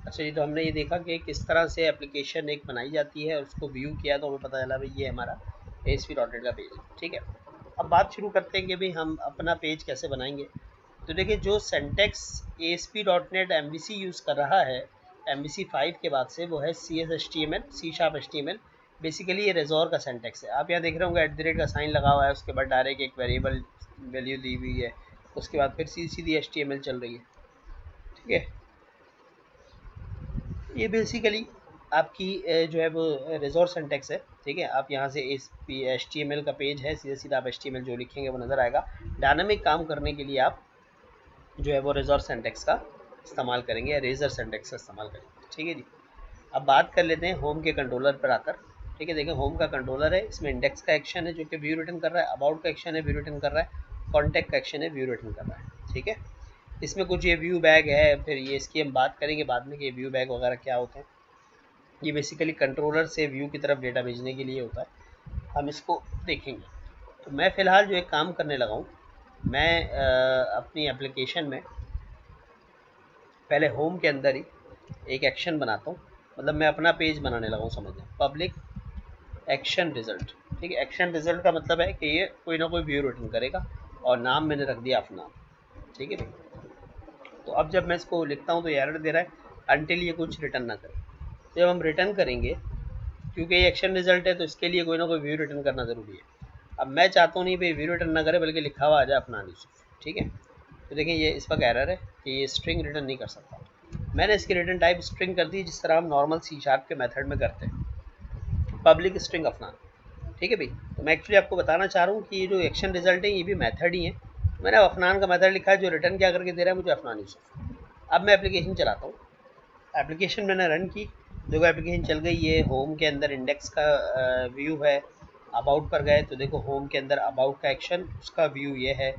अच्छा जी, तो हमने ये देखा कि किस तरह से एप्लीकेशन एक बनाई जाती है और उसको व्यू किया तो हमें पता चला भाई ये हमारा ASP.NET का पेज है। ठीक है, अब बात शुरू करते हैं कि भाई हम अपना पेज कैसे बनाएंगे। तो देखिए, जो सिंटैक्स ASP.NET MVC यूज़ कर रहा है MVC 5 के बाद से, वो है CSHTML, C#HTML। बेसिकली ये रेजोर का सिंटैक्स है। आप यहाँ देख रहे होंगे @ का साइन लगा हुआ है, उसके बाद डायरेक्ट एक वेरिएबल वैल्यू दी हुई है, उसके बाद फिर सीधी HTML चल रही है। ठीक है, ये बेसिकली आपकी जो है वो रिजोर्स सिंटैक्स है। ठीक है, आप यहाँ से HTML का पेज है, सीधा सीधा आप HTML जो लिखेंगे वो नज़र आएगा। डायनामिक काम करने के लिए आप जो है वो रिजोर्स सिंटैक्स का इस्तेमाल करेंगे या रेजर सिंटैक्स का इस्तेमाल करेंगे। ठीक है जी, अब बात कर लेते हैं होम के कंट्रोलर पर आकर। ठीक है, देखिए होम का कंट्रोलर है, इसमें इंडेक्स का एक्शन है जो कि व्यू रिटर्न कर रहा है, अबाउट का एक्शन है व्यू रिटर्न कर रहा है, कॉन्टैक्ट का एक्शन है व्यू रिटर्न कर रहा है। ठीक है, इसमें कुछ ये व्यू बैग है, फिर ये इसकी हम बात करेंगे बाद में कि ये व्यू बैग वगैरह क्या होते हैं। ये बेसिकली कंट्रोलर से व्यू की तरफ डेटा भेजने के लिए होता है, हम इसको देखेंगे। तो मैं फ़िलहाल जो एक काम करने लगा हूँ, मैं अपनी एप्लीकेशन में पहले होम के अंदर ही एक एक्शन बनाता हूँ। मतलब मैं अपना पेज बनाने लगा हूँ, समझें, पब्लिक एक्शन रिजल्ट। ठीक है, एक्शन रिजल्ट का मतलब है कि ये कोई ना कोई व्यू रिटर्न करेगा और नाम मैंने रख दिया अपना। ठीक है भाई, तो अब जब मैं इसको लिखता हूँ तो ये एरर दे रहा है अनटिल ये कुछ रिटर्न ना करे। जब हम रिटर्न करेंगे, क्योंकि ये एक्शन रिजल्ट है तो इसके लिए कोई ना कोई व्यू रिटर्न करना ज़रूरी है। अब मैं चाहता हूँ नहीं भाई व्यू रिटर्न ना करे, बल्कि लिखा हुआ आ जाए अपना यूसुफ। ठीक है, तो देखिए ये इस वक्त एरर है कि ये स्ट्रिंग रिटर्न नहीं कर सकता। मैंने इसकी रिटर्न टाइप स्ट्रिंग कर दी, जिस तरह हम नॉर्मल C# के मेथड में करते हैं, पब्लिक स्ट्रिंग अफनान। ठीक है भाई, तो मैं एक्चुअली आपको बताना चाह रहा हूँ कि ये जो एक्शन रिजल्ट है ये भी मेथड ही है। मैंने अफनान का मेथड लिखा है जो रिटर्न क्या करके दे रहा है मुझे, अफनान यूसुफ। अब मैं एप्लीकेशन चलाता हूँ, एप्लीकेशन मैंने रन की, देखो एप्लीकेशन चल गई। ये होम के अंदर इंडेक्स का व्यू है। अबाउट पर गए तो देखो होम के अंदर अबाउट का एक्शन, उसका व्यू ये है।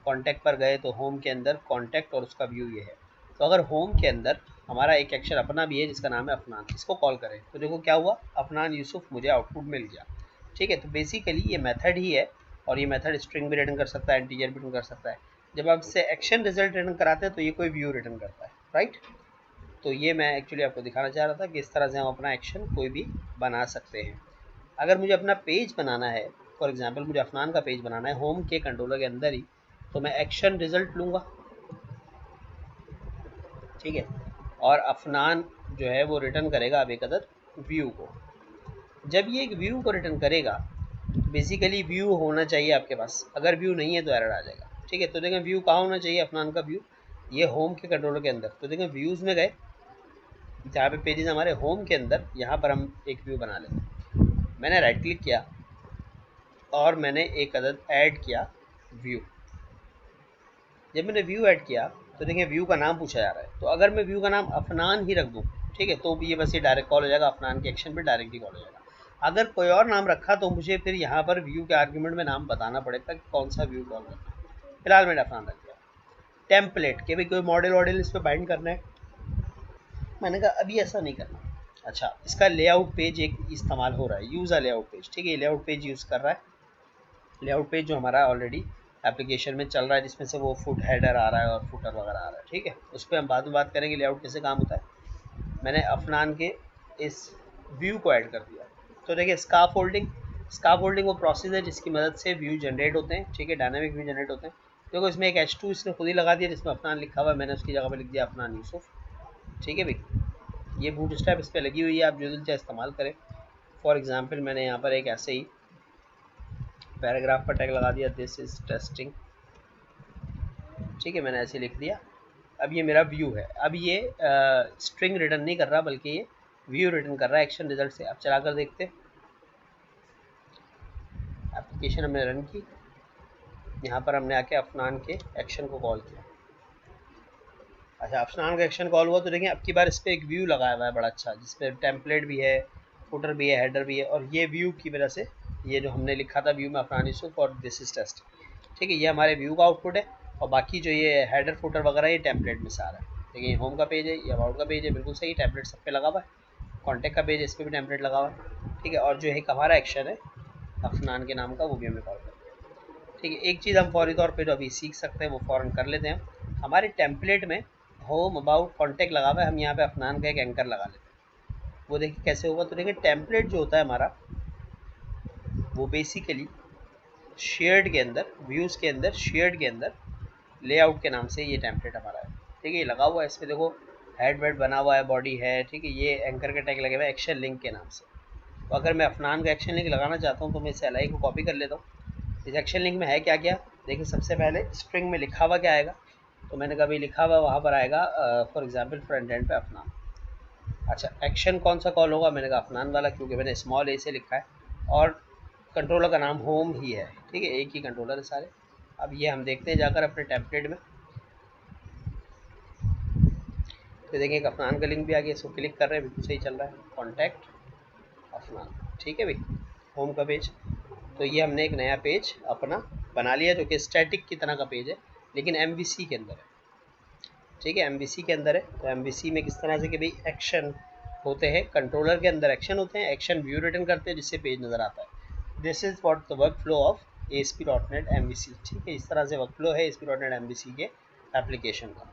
कॉन्टैक्ट पर गए तो होम के अंदर कॉन्टैक्ट और उसका व्यू ये है। तो अगर होम के अंदर हमारा एक एक्शन अपना भी है जिसका नाम है अफनान, इसको कॉल करें तो देखो क्या हुआ, अफनान यूसुफ मुझे आउटपुट मिल गया। ठीक है, तो बेसिकली ये मेथड ही है, और ये मेथड स्ट्रिंग भी रिटर्न कर सकता है, इंटीजर भी रिटर्न कर सकता है। जब आप इससे एक्शन रिजल्ट रिटर्न कराते हैं तो ये कोई व्यू रिटर्न करता है, राइट। तो ये मैं एक्चुअली आपको दिखाना चाह रहा था कि इस तरह से हम अपना एक्शन कोई भी बना सकते हैं। अगर मुझे अपना पेज बनाना है, फॉर एग्जांपल मुझे अफनान का पेज बनाना है होम के कंट्रोलर के अंदर ही, तो मैं एक्शन रिजल्ट लूँगा। ठीक है, और अफनान जो है वो रिटर्न करेगा अब एक अदद व्यू को। जब ये एक व्यू को रिटर्न करेगा, बेसिकली व्यू होना चाहिए आपके पास, अगर व्यू नहीं है तो एरर आ जाएगा। ठीक है, तो देखें व्यू कहाँ होना चाहिए अफनान का व्यू, ये होम के कंट्रोलर के अंदर। तो देखें व्यूज़ में गए, जहाँ पे पेजेस हमारे होम के अंदर, यहाँ पर हम एक व्यू बना लेते हैं। मैंने राइट क्लिक किया और मैंने एक अदद ऐड किया व्यू। जब मैंने व्यू ऐड किया तो देखिए व्यू का नाम पूछा जा रहा है, तो अगर मैं व्यू का नाम अफनान ही रख दूँ, ठीक है, तो भी ये बस ये डायरेक्ट कॉल हो जाएगा, अफनान के एक्शन पे डायरेक्ट ही कॉल हो जाएगा। अगर कोई और नाम रखा तो मुझे फिर यहाँ पर व्यू के आर्ग्यूमेंट में नाम बताना पड़ेगा कि कौन सा व्यू कॉल करना है। फिलहाल मैंने अफनान रख दिया। टेम्पलेट के भाई कोई मॉडल वॉडल इस पर बाइंड करना है, मैंने कहा अभी ऐसा नहीं करना। अच्छा, इसका लेआउट पेज एक इस्तेमाल हो रहा है, यूज़ अ लेआउट पेज। ठीक है, लेआउट पेज यूज़ कर रहा है, लेआउट पेज जो हमारा ऑलरेडी एप्लीकेशन में चल रहा है, जिसमें से वो फुट हेडर आ रहा है और फुटर वगैरह आ रहा है। ठीक है, उस पर हम बाद में बात करेंगे लेआउट कैसे काम होता है। मैंने अफनान के इस व्यू को ऐड कर दिया। तो देखिए स्काफ होल्डिंग वो प्रोसेस है जिसकी मदद से व्यू जनरेट होते हैं। ठीक है, डायनामिक व्यू जनरेट होते हैं। देखो इसमें एक H2 इसने खुद ही लगा दिया जिसमें अफनान लिखा हुआ है, मैंने उसकी जगह पर लिख दिया अफनान यूसुफ। ठीक है भाई, ये बूटस्ट्रैप इस पर लगी हुई है, आप जो दिल चाहे इस्तेमाल करें। फॉर एग्जांपल मैंने यहाँ पर एक ऐसे ही पैराग्राफ का टैग लगा दिया, दिस इज़ टेस्टिंग। ठीक है, मैंने ऐसे लिख दिया। अब ये मेरा व्यू है। अब ये स्ट्रिंग रिटर्न नहीं कर रहा, बल्कि ये व्यू रिटर्न कर रहा है एक्शन रिजल्ट से। अब चला कर देखते हैं, एप्लीकेशन हमने रन की, यहाँ पर हमने आके अफनान के एक्शन को कॉल किया। अच्छा, अफनान का एक्शन कॉल हुआ तो देखिए अब की बार इस पर एक व्यू लगाया हुआ है बड़ा अच्छा, जिसपे टेम्पलेट भी है, फुटर भी है, हेडर भी है, और ये व्यू की वजह से ये जो हमने लिखा था व्यू में अफनान यूसुफ और दिस इज टेस्ट। ठीक है, ये हमारे व्यू का आउटपुट है, और बाकी जो ये हेडर फुटर वगैरह ये टेम्पलेट में से आ रहा है। देखिए होम का पेज है, ये अबाउट का पेज है, बिल्कुल सही, टेम्पलेट सब पे लगा हुआ है। कॉन्टैक्ट का पेज है, इस पर भी टेम्पलेट लगा हुआ है। ठीक है, और जो है हमारा एक्शन है अफनान के नाम का, वो भी हमें कॉल कर दिया। ठीक है, एक चीज़ हम फौरी तौर पर जो अभी सीख सकते हैं वो फ़ौरन कर लेते हैं। हमारे टेम्पलेट में होम अबाउट कॉन्टैक्ट लगा हुआ है, हम यहाँ पे अफनान का एक एंकर लगा लेते हैं। वो देखिए कैसे होगा, तो देखिए टेम्पलेट जो होता है हमारा वो बेसिकली शेयर्ड के अंदर, व्यूज़ के अंदर, शेयर्ड के अंदर लेआउट के नाम से ये टेम्पलेट हमारा है। ठीक है, ये लगा हुआ है, इसमें देखो हेड वेड बना हुआ है, बॉडी है। ठीक है, ये एंकर के टैग लगे हुए हैं एक्शन लिंक के नाम से। तो अगर मैं अफनान का एक्शन लिंक लगाना चाहता हूँ तो मैं इस एल को कॉपी कर लेता हूँ। इस एक्शन लिंक में है क्या क्या, देखिए सबसे पहले स्ट्रिंग में लिखा हुआ क्या आएगा, तो मैंने कभी लिखा हुआ वहाँ पर आएगा फॉर एग्जाम्पल फ्रंट एंड पे अफनान। अच्छा, एक्शन कौन सा कॉल होगा, मैंने कहा अफनान वाला, क्योंकि मैंने स्मॉल ए से लिखा है और कंट्रोलर का नाम होम ही है। ठीक है, एक ही कंट्रोलर है सारे। अब ये हम देखते हैं जाकर अपने टेम्पलेट में, तो देखेंगे एक अफनान का लिंक भी आ गया, इसको क्लिक कर रहे हैं, बिल्कुल सही चल रहा है, कॉन्टैक्ट अफनान। ठीक है भाई, होम का पेज। तो ये हमने एक नया पेज अपना बना लिया जो कि स्टैटिक की तरह का पेज है, लेकिन MVC के अंदर है। ठीक है, MVC के अंदर है। तो MVC में किस तरह से कि भाई एक्शन होते हैं, कंट्रोलर के अंदर एक्शन होते हैं, एक्शन व्यू रिटर्न करते हैं जिससे पेज नज़र आता है। This is what the work flow of ASP.NET MVC। ठीक है, इस तरह से वर्क फ्लो है ASP.NET MVC के एप्लीकेशन का।